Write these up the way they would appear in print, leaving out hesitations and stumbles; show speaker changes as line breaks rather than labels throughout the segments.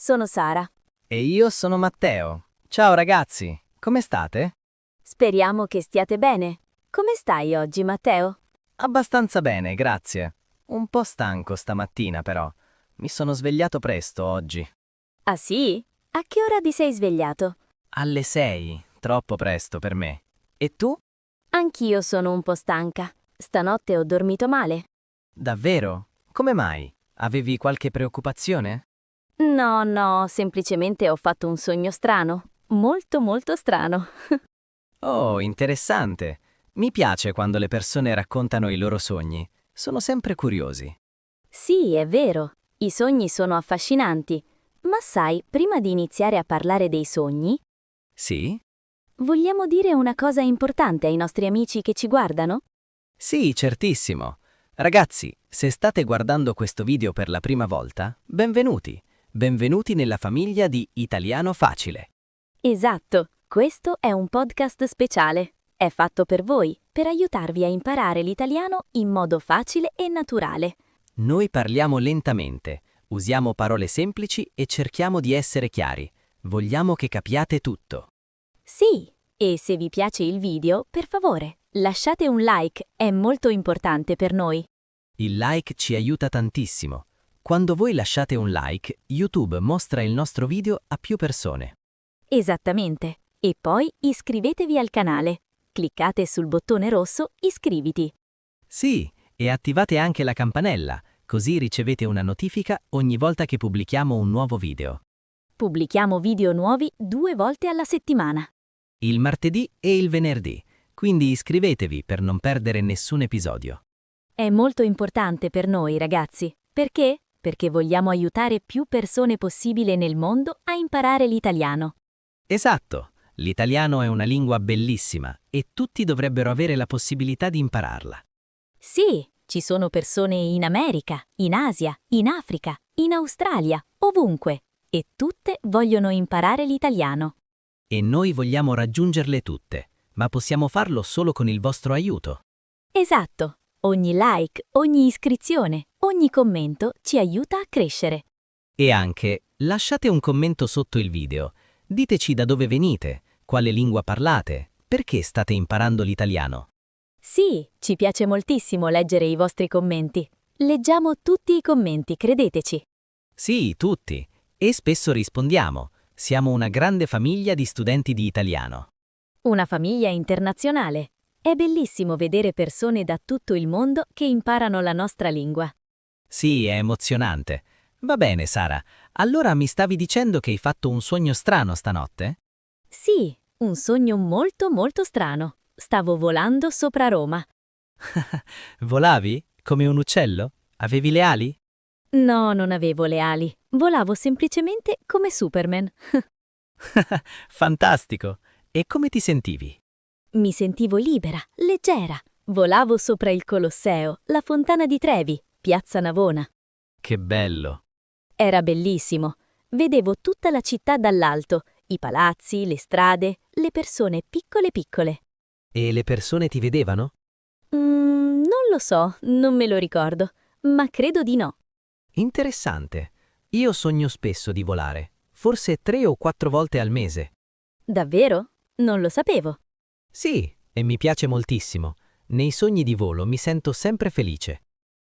sono Sara.
E io sono Matteo. Ciao ragazzi, come state?
Speriamo che stiate bene. Come stai oggi, Matteo?
Abbastanza bene, grazie. Un po' stanco stamattina però. Mi sono svegliato presto oggi.
Ah sì? A che ora ti sei svegliato?
Alle 6, troppo presto per me. E tu?
Anch'io sono un po' stanca. Stanotte ho dormito male.
Davvero? Come mai? Avevi qualche preoccupazione?
No, semplicemente ho fatto un sogno strano. Molto strano.
Oh, interessante. Mi piace quando le persone raccontano i loro sogni. Sono sempre curiosi.
Sì, è vero. I sogni sono affascinanti. Ma sai, prima di iniziare a parlare dei sogni,
Sì?
vogliamo dire una cosa importante ai nostri amici che ci guardano?
Sì, certissimo. Ragazzi, se state guardando questo video per la prima volta, benvenuti. Benvenuti nella famiglia di Italiano Facile.
Esatto, questo è un podcast speciale. È fatto per voi, per aiutarvi a imparare l'italiano in modo facile e naturale.
Noi parliamo lentamente, usiamo parole semplici e cerchiamo di essere chiari. Vogliamo che capiate tutto.
Sì, e se vi piace il video, per favore, lasciate un like, è molto importante per noi.
Il like ci aiuta tantissimo. Quando voi lasciate un like, YouTube mostra il nostro video a più persone.
Esattamente. E poi iscrivetevi al canale. Cliccate sul bottone rosso Iscriviti.
Sì, e attivate anche la campanella, così ricevete una notifica ogni volta che pubblichiamo un nuovo video.
Pubblichiamo video nuovi 2 volte alla settimana.
Il martedì e il venerdì, quindi iscrivetevi per non perdere nessun episodio.
È molto importante per noi, ragazzi. Perché? Perché vogliamo aiutare più persone possibile nel mondo a imparare l'italiano.
Esatto, l'italiano è una lingua bellissima e tutti dovrebbero avere la possibilità di impararla.
Sì, ci sono persone in America, in Asia, in Africa, in Australia, ovunque. E tutte vogliono imparare l'italiano.
E noi vogliamo raggiungerle tutte, ma possiamo farlo solo con il vostro aiuto.
Esatto. Ogni like, ogni iscrizione, ogni commento ci aiuta a crescere.
E anche, lasciate un commento sotto il video. Diteci da dove venite, quale lingua parlate, perché state imparando l'italiano.
Sì, ci piace moltissimo leggere i vostri commenti. Leggiamo tutti i commenti, credeteci.
Sì, tutti. E spesso rispondiamo. Siamo una grande famiglia di studenti di italiano.
Una famiglia internazionale. È bellissimo vedere persone da tutto il mondo che imparano la nostra lingua.
Sì, è emozionante. Va bene, Sara. Allora mi stavi dicendo che hai fatto un sogno strano stanotte?
Sì, un sogno molto strano. Stavo volando sopra Roma.
Volavi? Come un uccello? Avevi le ali?
No, non avevo le ali. Volavo semplicemente come Superman.
Fantastico! E come ti sentivi?
Mi sentivo libera, leggera. Volavo sopra il Colosseo, la Fontana di Trevi, Piazza Navona.
Che bello!
Era bellissimo. Vedevo tutta la città dall'alto, i palazzi, le strade, le persone piccole.
E le persone ti vedevano?
Non lo so, non me lo ricordo, ma credo di no.
Interessante. Io sogno spesso di volare, forse 3 o 4 volte al mese.
Davvero? Non lo sapevo.
Sì, e mi piace moltissimo. Nei sogni di volo mi sento sempre felice.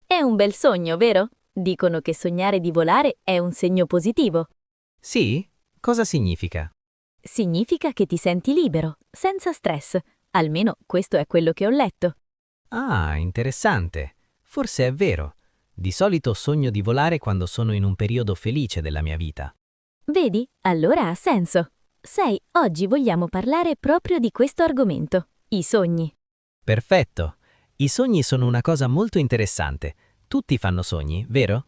È un bel sogno, vero? Dicono che sognare di volare è un segno positivo.
Sì? Cosa significa?
Significa che ti senti libero, senza stress. Almeno questo è quello che ho letto.
Ah, interessante. Forse è vero. Di solito sogno di volare quando sono in un periodo felice della mia vita.
Vedi? Allora ha senso. Sai, oggi vogliamo parlare proprio di questo argomento, i sogni.
Perfetto. I sogni sono una cosa molto interessante. Tutti fanno sogni, vero?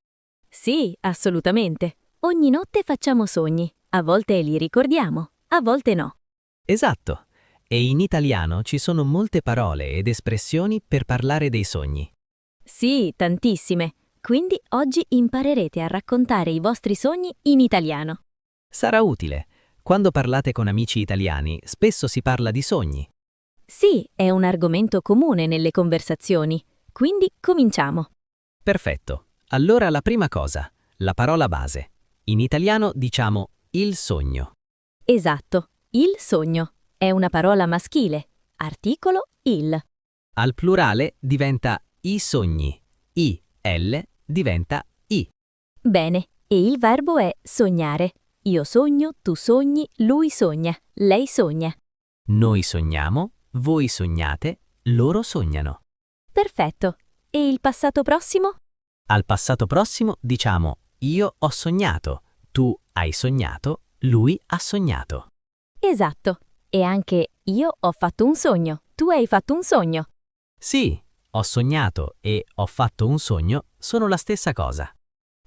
Sì, assolutamente. Ogni notte facciamo sogni. A volte li ricordiamo, a volte no.
Esatto. E in italiano ci sono molte parole ed espressioni per parlare dei sogni.
Sì, tantissime. Quindi oggi imparerete a raccontare i vostri sogni in italiano.
Sarà utile. Quando parlate con amici italiani, spesso si parla di sogni.
Sì, è un argomento comune nelle conversazioni. Quindi cominciamo.
Perfetto. Allora la prima cosa, la parola base. In italiano diciamo il sogno.
Esatto, il sogno. È una parola maschile. Articolo il.
Al plurale diventa i sogni. Il diventa i.
Bene, e il verbo è sognare. Io sogno, tu sogni, lui sogna, lei sogna.
Noi sogniamo, voi sognate, loro sognano.
Perfetto. E il passato prossimo?
Al passato prossimo diciamo io ho sognato, tu hai sognato, lui ha sognato.
Esatto. E anche io ho fatto un sogno, tu hai fatto un sogno.
Sì, ho sognato e ho fatto un sogno sono la stessa cosa.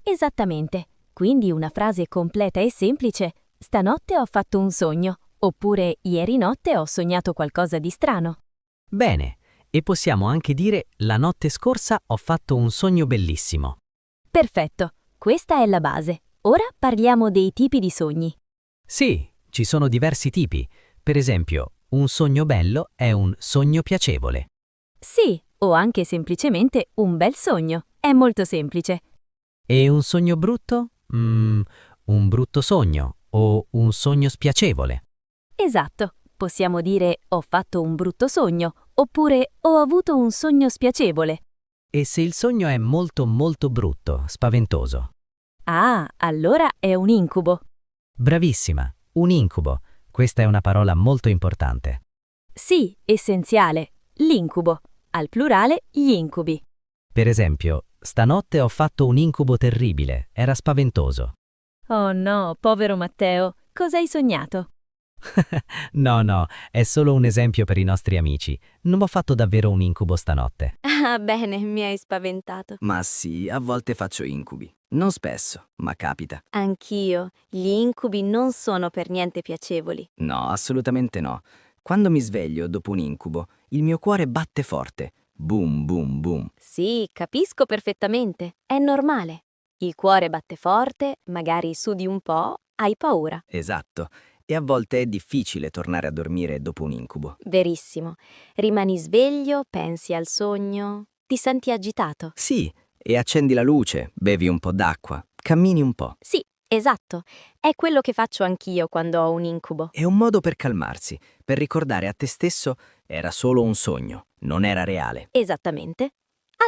Esattamente. Quindi una frase completa e semplice. Stanotte ho fatto un sogno. Oppure ieri notte ho sognato qualcosa di strano.
Bene, e possiamo anche dire la notte scorsa ho fatto un sogno bellissimo.
Perfetto. Questa è la base. Ora parliamo dei tipi di sogni.
Sì, ci sono diversi tipi. Per esempio, un sogno bello è un sogno piacevole.
Sì, o anche semplicemente un bel sogno. È molto semplice.
E un sogno brutto? Un brutto sogno o un sogno spiacevole.
Esatto. Possiamo dire ho fatto un brutto sogno, oppure ho avuto un sogno spiacevole.
E se il sogno è molto molto brutto, spaventoso?
Ah, allora è un incubo.
Bravissima, un incubo. Questa è una parola molto importante.
Sì, essenziale. L'incubo. Al plurale, gli incubi.
Per esempio, stanotte ho fatto un incubo terribile, era spaventoso.
Oh no, povero Matteo, cosa hai sognato?
No, è solo un esempio per i nostri amici. Non ho fatto davvero un incubo stanotte.
Ah, bene, mi hai spaventato.
Ma sì, a volte faccio incubi. Non spesso, ma capita.
Anch'io. Gli incubi non sono per niente piacevoli.
No, assolutamente no. Quando mi sveglio dopo un incubo, il mio cuore batte forte. Boom, boom, boom.
Sì, capisco perfettamente. È normale. Il cuore batte forte, magari sudi un po', hai paura.
Esatto. E a volte è difficile tornare a dormire dopo un incubo.
Verissimo. Rimani sveglio, pensi al sogno, ti senti agitato.
Sì, e accendi la luce, bevi un po' d'acqua, cammini un po'.
Sì, esatto. È quello che faccio anch'io quando ho un incubo.
È un modo per calmarsi, per ricordare a te stesso era solo un sogno, non era reale.
Esattamente.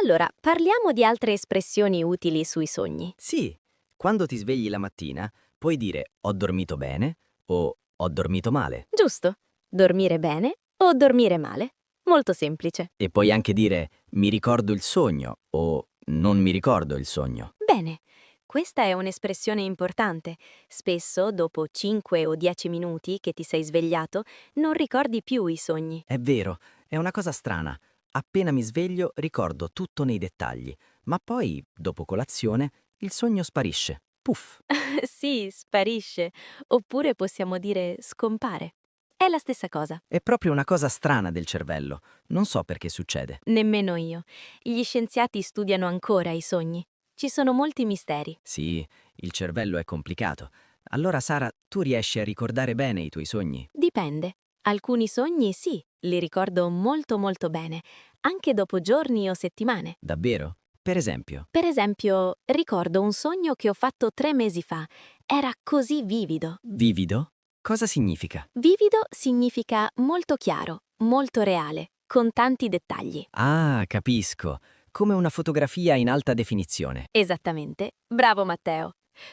Allora, parliamo di altre espressioni utili sui sogni.
Sì, quando ti svegli la mattina, puoi dire ho dormito bene o ho dormito male.
Giusto? Dormire bene o dormire male? Molto semplice.
E puoi anche dire mi ricordo il sogno o non mi ricordo il sogno.
Bene, questa è un'espressione importante. Spesso, dopo 5 o 10 minuti che ti sei svegliato, non ricordi più i sogni.
È vero, è una cosa strana. Appena mi sveglio ricordo tutto nei dettagli, ma poi, dopo colazione, il sogno sparisce. Puff.
Sì, sparisce. Oppure possiamo dire scompare. È la stessa cosa.
È proprio una cosa strana del cervello. Non so perché succede.
Nemmeno io. Gli scienziati studiano ancora i sogni. Ci sono molti misteri.
Sì, il cervello è complicato. Allora, Sara, tu riesci a ricordare bene i tuoi sogni?
Dipende. Alcuni sogni sì, li ricordo molto molto bene, anche dopo giorni o settimane.
Davvero? Per esempio.
Per esempio, ricordo un sogno che ho fatto 3 mesi fa. Era così vivido.
Vivido? Cosa significa?
Vivido significa molto chiaro, molto reale, con tanti dettagli.
Ah, capisco. Come una fotografia in alta definizione.
Esattamente. Bravo Matteo.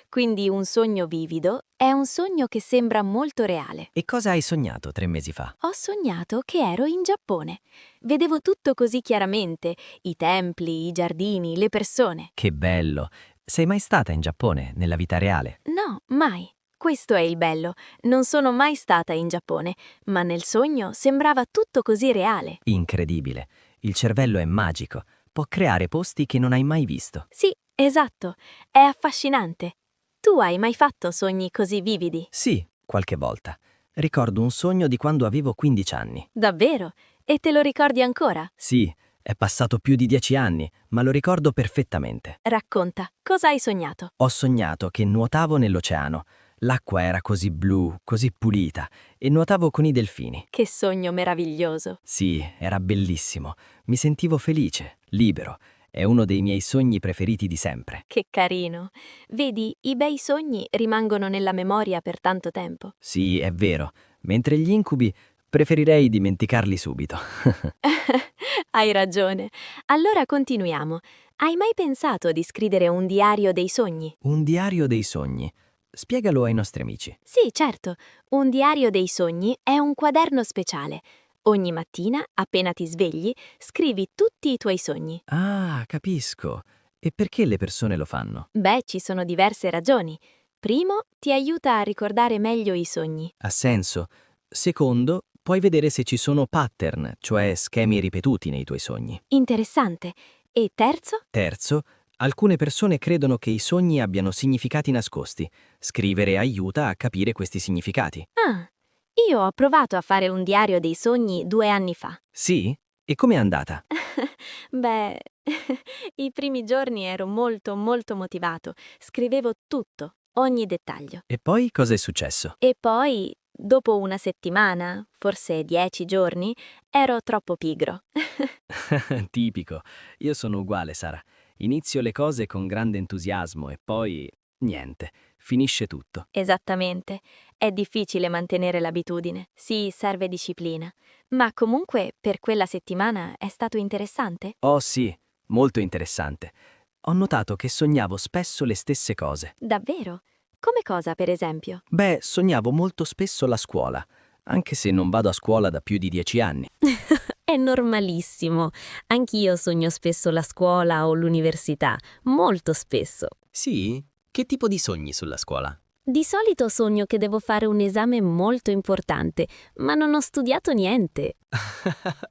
Quindi un sogno vivido è un sogno che sembra molto reale.
E cosa hai sognato 3 mesi fa?
Ho sognato che ero in Giappone. Vedevo tutto così chiaramente, i templi, i giardini, le persone.
Che bello! Sei mai stata in Giappone, nella vita reale?
No, mai. Questo è il bello. Non sono mai stata in Giappone, ma nel sogno sembrava tutto così reale.
Incredibile. Il cervello è magico. Può creare posti che non hai mai visto.
Sì, esatto. È affascinante. Tu hai mai fatto sogni così vividi?
Sì, qualche volta. Ricordo un sogno di quando avevo 15 anni.
Davvero? E te lo ricordi ancora?
Sì, è passato più di 10 anni, ma lo ricordo perfettamente.
Racconta, cosa hai sognato?
Ho sognato che nuotavo nell'oceano. L'acqua era così blu, così pulita, e nuotavo con i delfini.
Che sogno meraviglioso.
Sì, era bellissimo. Mi sentivo felice, libero. È uno dei miei sogni preferiti di sempre.
Che carino. Vedi, i bei sogni rimangono nella memoria per tanto tempo.
Sì, è vero, mentre gli incubi preferirei dimenticarli subito.
Hai ragione. Allora continuiamo. Hai mai pensato di scrivere un diario dei sogni?
Un diario dei sogni. Spiegalo ai nostri amici.
Sì, certo. Un diario dei sogni è un quaderno speciale. Ogni mattina, appena ti svegli, scrivi tutti i tuoi sogni.
Ah, capisco. E perché le persone lo fanno?
Beh, ci sono diverse ragioni. Primo, ti aiuta a ricordare meglio i sogni.
Ha senso. Secondo, puoi vedere se ci sono pattern, cioè schemi ripetuti nei tuoi sogni.
Interessante. E terzo?
Terzo, alcune persone credono che i sogni abbiano significati nascosti. Scrivere aiuta a capire questi significati.
Ah, io ho provato a fare un diario dei sogni 2 anni fa.
Sì? E com'è andata?
Beh, i primi giorni ero molto motivato. Scrivevo tutto, ogni dettaglio.
E poi cosa è successo?
E poi, dopo una settimana, forse 10 giorni, ero troppo pigro.
Tipico. Io sono uguale, Sara. Inizio le cose con grande entusiasmo e poi niente, finisce tutto.
Esattamente. È difficile mantenere l'abitudine. Sì, serve disciplina. Ma comunque, per quella settimana è stato interessante?
Oh sì, molto interessante. Ho notato che sognavo spesso le stesse cose.
Davvero? Come cosa, per esempio?
Beh, sognavo molto spesso la scuola, anche se non vado a scuola da più di 10 anni.
È normalissimo. Anch'io sogno spesso la scuola o l'università, molto spesso.
Sì? Che tipo di sogni sulla scuola?
Di solito sogno che devo fare un esame molto importante, ma non ho studiato niente.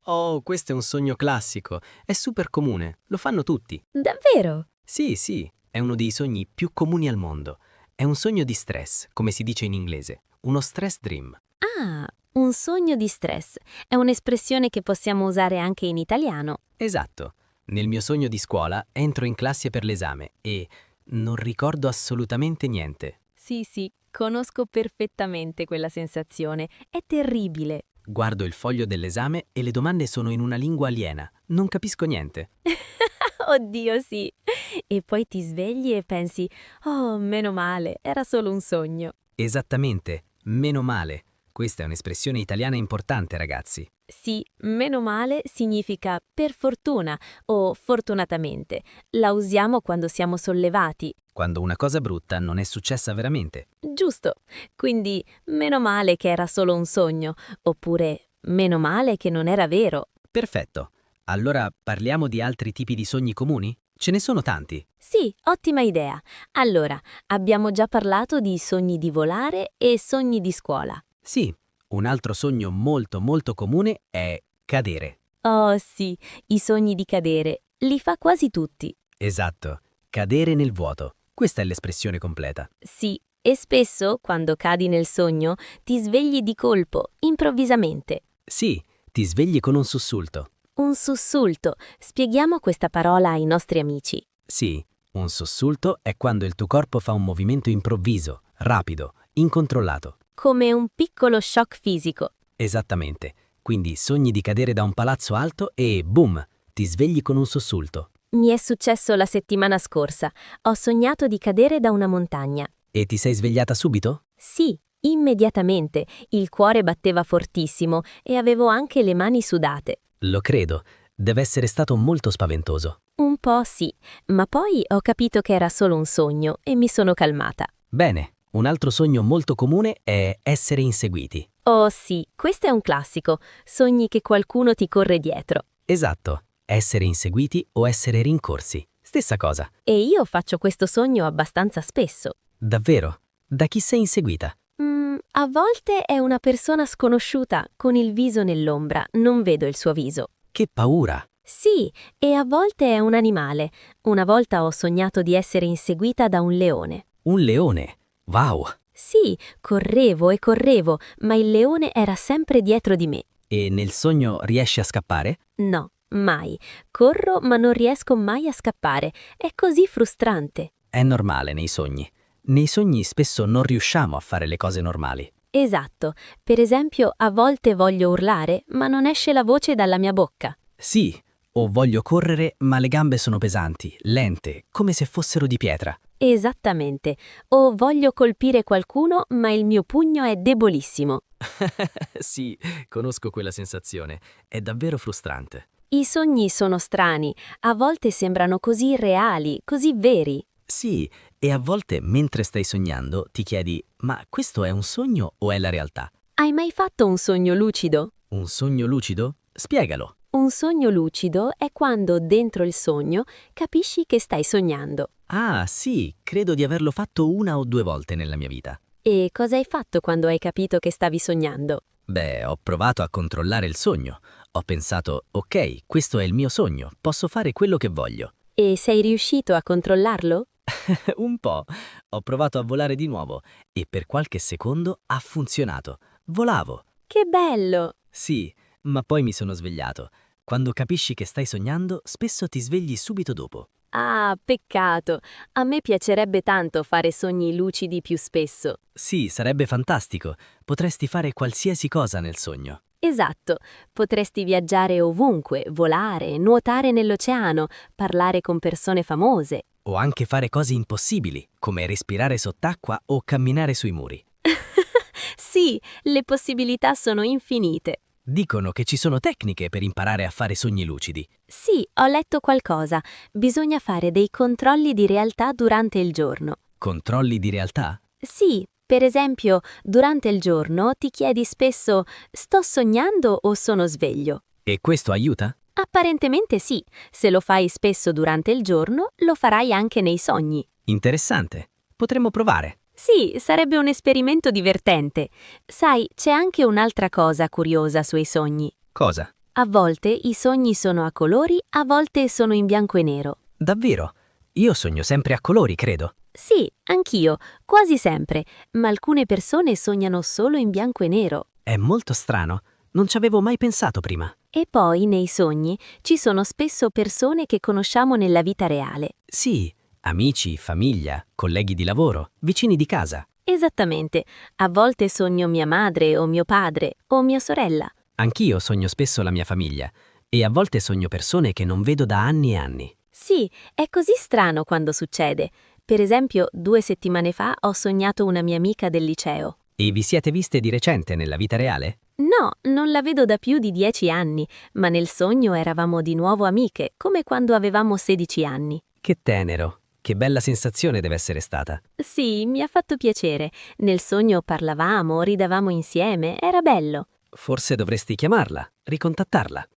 Oh, questo è un sogno classico. È super comune. Lo fanno tutti.
Davvero?
Sì, è uno dei sogni più comuni al mondo. È un sogno di stress, come si dice in inglese. Uno stress dream.
Ah, un sogno di stress. È un'espressione che possiamo usare anche in italiano.
Esatto. Nel mio sogno di scuola entro in classe per l'esame e non ricordo assolutamente niente.
Sì, conosco perfettamente quella sensazione. È terribile.
Guardo il foglio dell'esame e le domande sono in una lingua aliena. Non capisco niente.
Oddio, sì. E poi ti svegli e pensi, oh, meno male, era solo un sogno.
Esattamente. Meno male. Questa è un'espressione italiana importante, ragazzi.
Sì, meno male significa per fortuna o fortunatamente. La usiamo quando siamo sollevati.
Quando una cosa brutta non è successa veramente.
Giusto. Quindi, meno male che era solo un sogno, oppure meno male che non era vero.
Perfetto. Allora parliamo di altri tipi di sogni comuni? Ce ne sono tanti.
Sì, ottima idea. Allora, abbiamo già parlato di sogni di volare e sogni di scuola.
Sì, un altro sogno molto comune è cadere.
Oh sì, i sogni di cadere. Li fa quasi tutti.
Esatto, cadere nel vuoto. Questa è l'espressione completa.
Sì, e spesso, quando cadi nel sogno, ti svegli di colpo, improvvisamente.
Sì, ti svegli con un sussulto.
Un sussulto. Spieghiamo questa parola ai nostri amici.
Sì, un sussulto è quando il tuo corpo fa un movimento improvviso, rapido, incontrollato.
Come un piccolo shock fisico.
Esattamente. Quindi sogni di cadere da un palazzo alto e boom, ti svegli con un sussulto.
Mi è successo la settimana scorsa. Ho sognato di cadere da una montagna.
E ti sei svegliata subito?
Sì, immediatamente. Il cuore batteva fortissimo e avevo anche le mani sudate.
Lo credo. Deve essere stato molto spaventoso.
Un po' sì, ma poi ho capito che era solo un sogno e mi sono calmata.
Bene, un altro sogno molto comune è essere inseguiti.
Oh sì, questo è un classico. Sogni che qualcuno ti corre dietro.
Esatto, essere inseguiti o essere rincorsi. Stessa cosa.
E io faccio questo sogno abbastanza spesso.
Davvero? Da chi sei inseguita?
A volte è una persona sconosciuta con il viso nell'ombra, non vedo il suo viso.
Che paura!
Sì, e a volte è un animale. Una volta ho sognato di essere inseguita da un leone.
Un leone! Wow!
Sì, correvo e correvo, ma il leone era sempre dietro di me.
E nel sogno riesci a scappare?
No, mai. Corro ma non riesco mai a scappare. È così frustrante.
È normale nei sogni. Nei sogni spesso non riusciamo a fare le cose normali.
Esatto. Per esempio, a volte voglio urlare, ma non esce la voce dalla mia bocca.
Sì, O voglio correre, ma le gambe sono pesanti, lente, come se fossero di pietra.
Esattamente. O voglio colpire qualcuno, ma il mio pugno è debolissimo.
Sì, conosco quella sensazione. È davvero frustrante.
I sogni sono strani, a volte sembrano così reali, così veri.
Sì, e a volte mentre stai sognando ti chiedi, ma questo è un sogno o è la realtà?
Hai mai fatto un sogno lucido?
Un sogno lucido? Spiegalo.
Un sogno lucido è quando dentro il sogno capisci che stai sognando.
Ah, sì, credo di averlo fatto 1 o 2 volte nella mia vita.
E cosa hai fatto quando hai capito che stavi sognando?
Beh, ho provato a controllare il sogno. Ho pensato, ok, questo è il mio sogno, posso fare quello che voglio.
E sei riuscito a controllarlo?
Un po'. Ho provato a volare di nuovo e per qualche secondo ha funzionato. Volavo.
Che bello!
Sì, ma poi mi sono svegliato. Quando capisci che stai sognando, spesso ti svegli subito dopo.
Ah, peccato. A me piacerebbe tanto fare sogni lucidi più spesso.
Sì, sarebbe fantastico. Potresti fare qualsiasi cosa nel sogno.
Esatto, potresti viaggiare ovunque, volare, nuotare nell'oceano, parlare con persone famose.
O anche fare cose impossibili, come respirare sott'acqua o camminare sui muri.
Sì, le possibilità sono infinite.
Dicono che ci sono tecniche per imparare a fare sogni lucidi.
Sì, ho letto qualcosa. Bisogna fare dei controlli di realtà durante il giorno.
Controlli di realtà?
Sì, per esempio, durante il giorno ti chiedi spesso: sto sognando o sono sveglio?
E questo aiuta?
Apparentemente sì, se lo fai spesso durante il giorno, lo farai anche nei sogni.
Interessante. Potremmo provare.
Sì, sarebbe un esperimento divertente. Sai, c'è anche un'altra cosa curiosa sui sogni.
Cosa?
A volte i sogni sono a colori, a volte sono in bianco e nero.
Davvero? Io sogno sempre a colori, credo.
Sì, anch'io, quasi sempre, ma alcune persone sognano solo in bianco e nero.
È molto strano. Non ci avevo mai pensato prima.
E poi, nei sogni, ci sono spesso persone che conosciamo nella vita reale.
Sì, amici, famiglia, colleghi di lavoro, vicini di casa.
Esattamente. A volte sogno mia madre o mio padre o mia sorella.
Anch'io sogno spesso la mia famiglia e a volte sogno persone che non vedo da anni e anni.
Sì, è così strano quando succede. Per esempio, 2 settimane fa ho sognato una mia amica del liceo.
E vi siete viste di recente nella vita reale?
No, non la vedo da più di 10 anni, ma nel sogno eravamo di nuovo amiche, come quando avevamo 16 anni.
Che tenero. Che bella sensazione deve essere stata.
Sì, mi ha fatto piacere. Nel sogno parlavamo, ridavamo insieme, era bello.
Forse dovresti chiamarla, ricontattarla.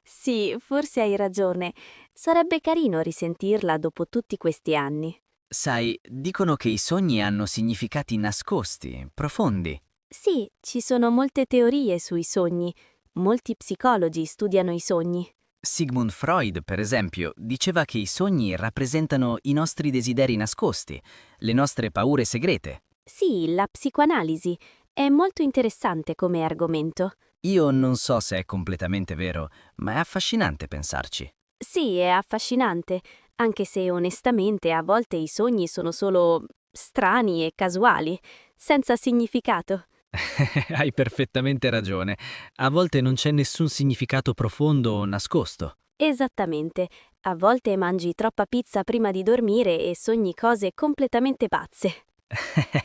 Sì, forse hai ragione. Sarebbe carino risentirla dopo tutti questi anni.
Sai, dicono che i sogni hanno significati nascosti, profondi.
Sì, ci sono molte teorie sui sogni. Molti psicologi studiano i sogni.
Sigmund Freud, per esempio, diceva che i sogni rappresentano i nostri desideri nascosti, le nostre paure segrete.
Sì, la psicoanalisi è molto interessante come argomento.
Io non so se è completamente vero, ma è affascinante pensarci.
Sì, è affascinante, anche se onestamente a volte i sogni sono solo strani e casuali, senza significato.
Hai perfettamente ragione. A volte non c'è nessun significato profondo o nascosto.
Esattamente. A volte mangi troppa pizza prima di dormire e sogni cose completamente pazze.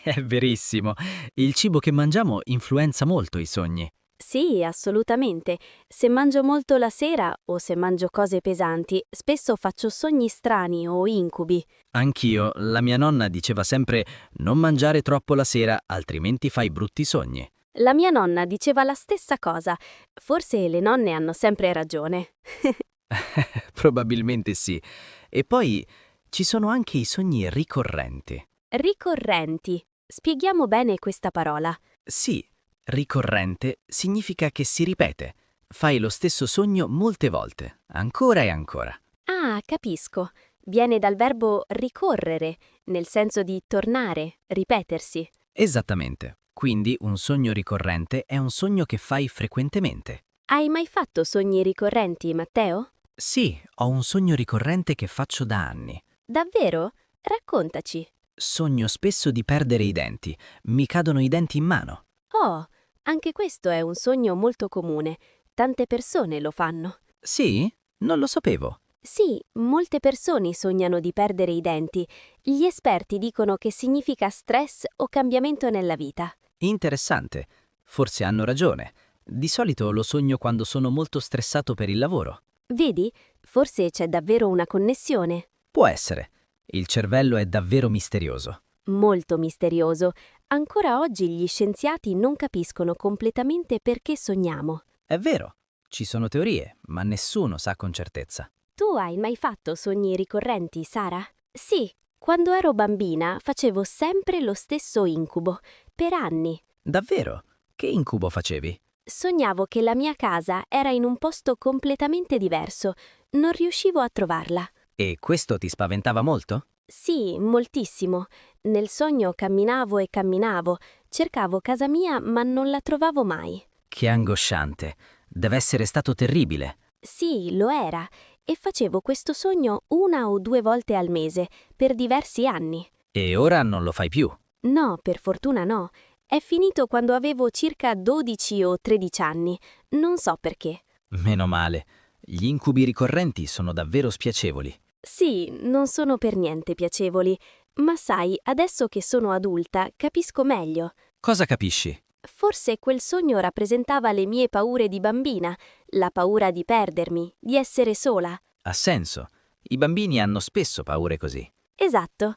È verissimo. Il cibo che mangiamo influenza molto i sogni.
Sì, assolutamente. Se mangio molto la sera o se mangio cose pesanti, spesso faccio sogni strani o incubi.
Anch'io, la mia nonna diceva sempre non mangiare troppo la sera, altrimenti fai brutti sogni.
La mia nonna diceva la stessa cosa. Forse le nonne hanno sempre ragione.
Probabilmente sì. E poi ci sono anche i sogni ricorrenti.
Ricorrenti. Spieghiamo bene questa parola.
Sì, ricorrente significa che si ripete. Fai lo stesso sogno molte volte, ancora e ancora.
Ah, capisco. Viene dal verbo ricorrere, nel senso di tornare, ripetersi.
Esattamente. Quindi un sogno ricorrente è un sogno che fai frequentemente.
Hai mai fatto sogni ricorrenti, Matteo?
Sì, ho un sogno ricorrente che faccio da anni.
Davvero? Raccontaci.
Sogno spesso di perdere i denti. Mi cadono i denti in mano.
Oh, anche questo è un sogno molto comune. Tante persone lo fanno.
Sì? Non lo sapevo.
Sì, molte persone sognano di perdere i denti. Gli esperti dicono che significa stress o cambiamento nella vita.
Interessante. Forse hanno ragione. Di solito lo sogno quando sono molto stressato per il lavoro.
Vedi? Forse c'è davvero una connessione.
Può essere. Il cervello è davvero misterioso.
Molto misterioso. Ancora oggi gli scienziati non capiscono completamente perché sogniamo.
È vero. Ci sono teorie, ma nessuno sa con certezza.
Tu hai mai fatto sogni ricorrenti, Sara? Sì, quando ero bambina facevo sempre lo stesso incubo, per anni.
Davvero? Che incubo facevi?
Sognavo che la mia casa era in un posto completamente diverso. Non riuscivo a trovarla.
E questo ti spaventava molto?
Sì, moltissimo. Nel sogno camminavo e camminavo, cercavo casa mia ma non la trovavo mai.
Che angosciante. Deve essere stato terribile.
Sì, lo era, e facevo questo sogno 1 o 2 volte al mese, per diversi anni.
E ora non lo fai più.
No, per fortuna no. È finito quando avevo circa 12 o 13 anni. Non so perché.
Meno male. Gli incubi ricorrenti sono davvero spiacevoli.
Sì, non sono per niente piacevoli, ma sai, adesso che sono adulta, capisco meglio.
Cosa capisci?
Forse quel sogno rappresentava le mie paure di bambina, la paura di perdermi, di essere sola.
Ha senso. I bambini hanno spesso paure così.
Esatto.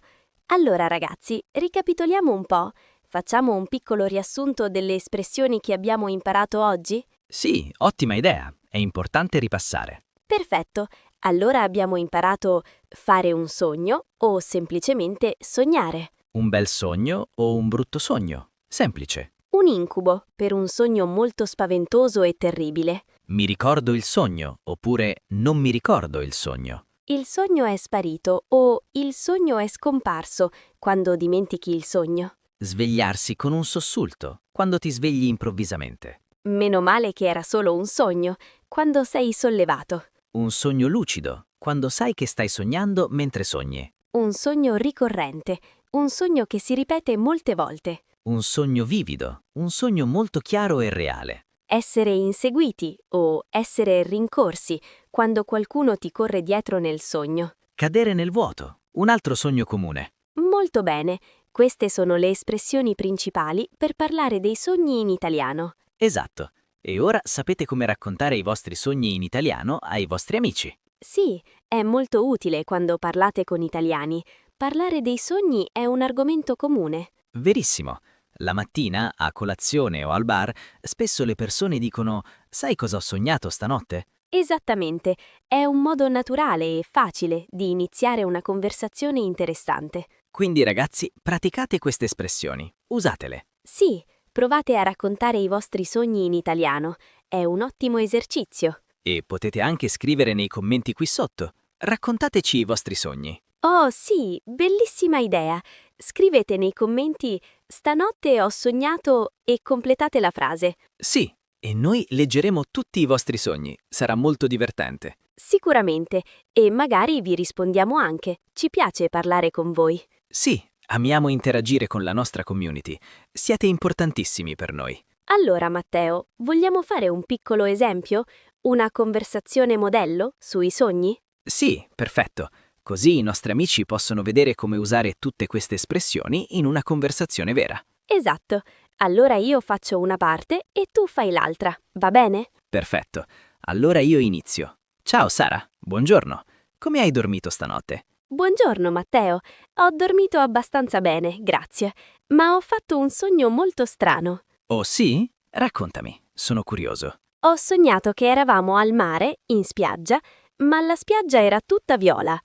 Allora ragazzi, ricapitoliamo un po'. Facciamo un piccolo riassunto delle espressioni che abbiamo imparato oggi?
Sì, ottima idea. È importante ripassare.
Perfetto. Allora abbiamo imparato fare un sogno o semplicemente sognare.
Un bel sogno o un brutto sogno? Semplice.
Un incubo per un sogno molto spaventoso e terribile.
Mi ricordo il sogno oppure non mi ricordo il sogno.
Il sogno è sparito o il sogno è scomparso quando dimentichi il sogno.
Svegliarsi con un sussulto quando ti svegli improvvisamente.
Meno male che era solo un sogno, quando sei sollevato.
Un sogno lucido quando sai che stai sognando mentre sogni.
Un sogno ricorrente, un sogno che si ripete molte volte.
Un sogno vivido, un sogno molto chiaro e reale.
Essere inseguiti o essere rincorsi quando qualcuno ti corre dietro nel sogno.
Cadere nel vuoto, un altro sogno comune.
Molto bene, queste sono le espressioni principali per parlare dei sogni in italiano.
Esatto. E ora sapete come raccontare i vostri sogni in italiano ai vostri amici.
Sì, è molto utile quando parlate con italiani. Parlare dei sogni è un argomento comune.
Verissimo. La mattina, a colazione o al bar, spesso le persone dicono «Sai cosa ho sognato stanotte?»
Esattamente, è un modo naturale e facile di iniziare una conversazione interessante.
Quindi ragazzi, praticate queste espressioni. Usatele.
Sì, provate a raccontare i vostri sogni in italiano. È un ottimo esercizio.
E potete anche scrivere nei commenti qui sotto. Raccontateci i vostri sogni.
Oh sì, bellissima idea. Scrivete nei commenti «Stanotte ho sognato» e completate la frase.
Sì, e noi leggeremo tutti i vostri sogni. Sarà molto divertente.
Sicuramente, e magari vi rispondiamo anche. Ci piace parlare con voi.
Sì, amiamo interagire con la nostra community. Siete importantissimi per noi.
Allora, Matteo, vogliamo fare un piccolo esempio? Una conversazione modello sui sogni?
Sì, perfetto. Così i nostri amici possono vedere come usare tutte queste espressioni in una conversazione vera.
Esatto. Allora io faccio una parte e tu fai l'altra, va bene?
Perfetto. Allora io inizio. Ciao Sara, buongiorno. Come hai dormito stanotte?
Buongiorno, Matteo. Ho dormito abbastanza bene, grazie. Ma ho fatto un sogno molto strano.
Oh sì? Raccontami, sono curioso.
Ho sognato che eravamo al mare, in spiaggia, ma la spiaggia era tutta viola.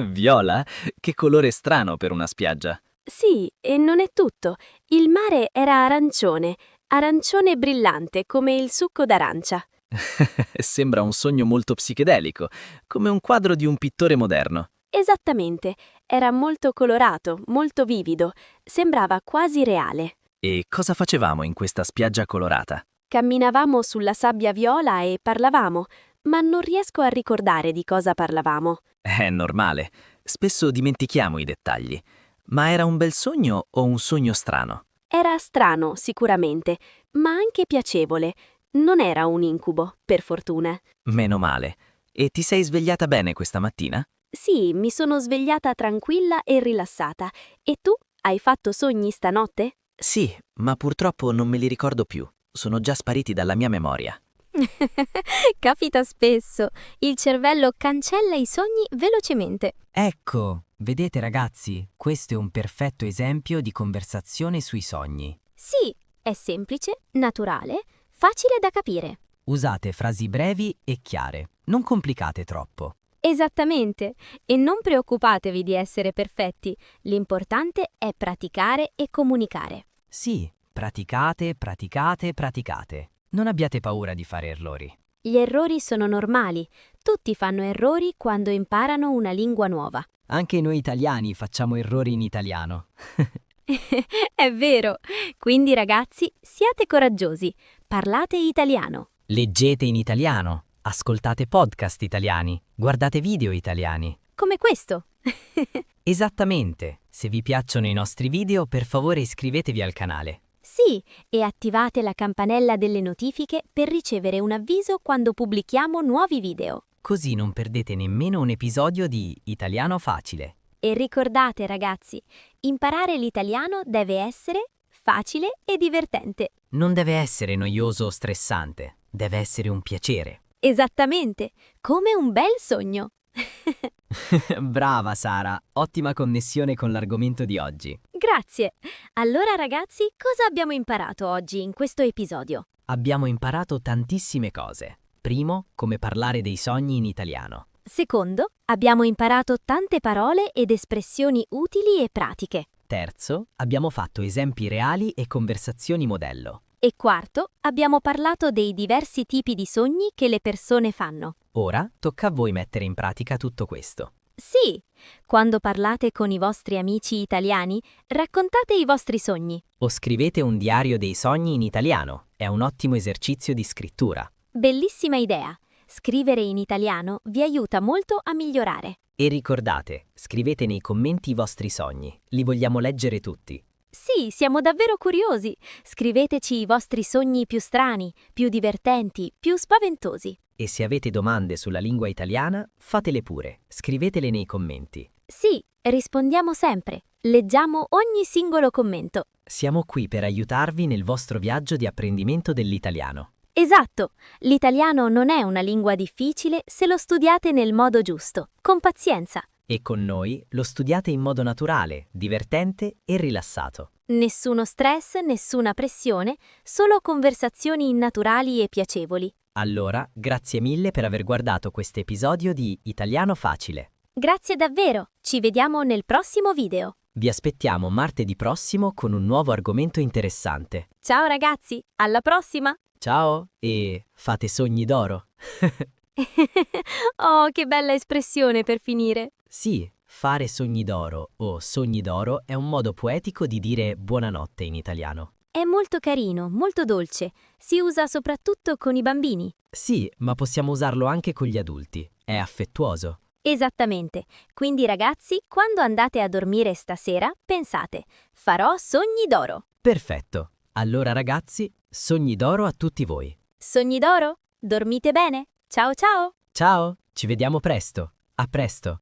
Viola? Che colore strano per una spiaggia.
Sì, e non è tutto. Il mare era arancione, arancione brillante come il succo d'arancia.
Sembra un sogno molto psichedelico, come un quadro di un pittore moderno.
Esattamente, era molto colorato, molto vivido, sembrava quasi reale.
E cosa facevamo in questa spiaggia colorata?
Camminavamo sulla sabbia viola e parlavamo, ma non riesco a ricordare di cosa parlavamo.
È normale, spesso dimentichiamo i dettagli. Ma era un bel sogno o un sogno strano?
Era strano, sicuramente, ma anche piacevole. Non era un incubo, per fortuna.
Meno male. E ti sei svegliata bene questa mattina?
Sì, mi sono svegliata tranquilla e rilassata. E tu? Hai fatto sogni stanotte?
Sì, ma purtroppo non me li ricordo più. Sono già spariti dalla mia memoria.
Capita spesso. Il cervello cancella i sogni velocemente.
Ecco, vedete ragazzi, questo è un perfetto esempio di conversazione sui sogni.
Sì, è semplice, naturale, facile da capire.
Usate frasi brevi e chiare, non complicate troppo.
Esattamente. E non preoccupatevi di essere perfetti. L'importante è praticare e comunicare.
Sì, praticate, praticate, praticate. Non abbiate paura di fare errori.
Gli errori sono normali. Tutti fanno errori quando imparano una lingua nuova.
Anche noi italiani facciamo errori in italiano.
È vero.
Quindi ragazzi, siate coraggiosi. Parlate italiano.
Leggete in italiano, ascoltate podcast italiani, guardate video italiani.
Come questo.
Esattamente. Se vi piacciono i nostri video, per favore iscrivetevi al canale.
Sì, e attivate la campanella delle notifiche per ricevere un avviso quando pubblichiamo nuovi video.
Così non perdete nemmeno un episodio di Italiano Facile.
E ricordate ragazzi, imparare l'italiano deve essere facile e divertente.
Non deve essere noioso o stressante, deve essere un piacere.
Esattamente, come un bel sogno.
Brava Sara, ottima connessione con l'argomento di oggi.
Grazie. Allora ragazzi, cosa abbiamo imparato oggi in questo episodio?
Abbiamo imparato tantissime cose. Primo, come parlare dei sogni in italiano.
Secondo, abbiamo imparato tante parole ed espressioni utili e pratiche.
Terzo, abbiamo fatto esempi reali e conversazioni modello.
E quarto, abbiamo parlato dei diversi tipi di sogni che le persone fanno.
Ora tocca a voi mettere in pratica tutto questo.
Sì, quando parlate con i vostri amici italiani, raccontate i vostri sogni.
O scrivete un diario dei sogni in italiano, è un ottimo esercizio di scrittura.
Bellissima idea. Scrivere in italiano vi aiuta molto a migliorare.
E ricordate, scrivete nei commenti i vostri sogni, li vogliamo leggere tutti.
Sì, siamo davvero curiosi. Scriveteci i vostri sogni più strani, più divertenti, più spaventosi.
E se avete domande sulla lingua italiana, fatele pure, scrivetele nei commenti.
Sì, rispondiamo sempre. Leggiamo ogni singolo commento.
Siamo qui per aiutarvi nel vostro viaggio di apprendimento dell'italiano.
Esatto, l'italiano non è una lingua difficile se lo studiate nel modo giusto, con pazienza.
E con noi lo studiate in modo naturale, divertente e rilassato.
Nessuno stress, nessuna pressione, solo conversazioni naturali e piacevoli.
Allora, grazie mille per aver guardato questo episodio di Italiano Facile.
Grazie davvero, ci vediamo nel prossimo video.
Vi aspettiamo martedì prossimo con un nuovo argomento interessante.
Ciao ragazzi, alla prossima!
Ciao e fate sogni d'oro.
Oh, che bella espressione per finire.
Sì, fare sogni d'oro o sogni d'oro è un modo poetico di dire buonanotte in italiano.
È molto carino, molto dolce. Si usa soprattutto con i bambini.
Sì, ma possiamo usarlo anche con gli adulti. È affettuoso.
Esattamente. Quindi ragazzi, quando andate a dormire stasera, pensate, farò sogni d'oro.
Perfetto. Allora ragazzi, sogni d'oro a tutti voi.
Sogni d'oro? Dormite bene? Ciao ciao!
Ciao, ci vediamo presto. A presto.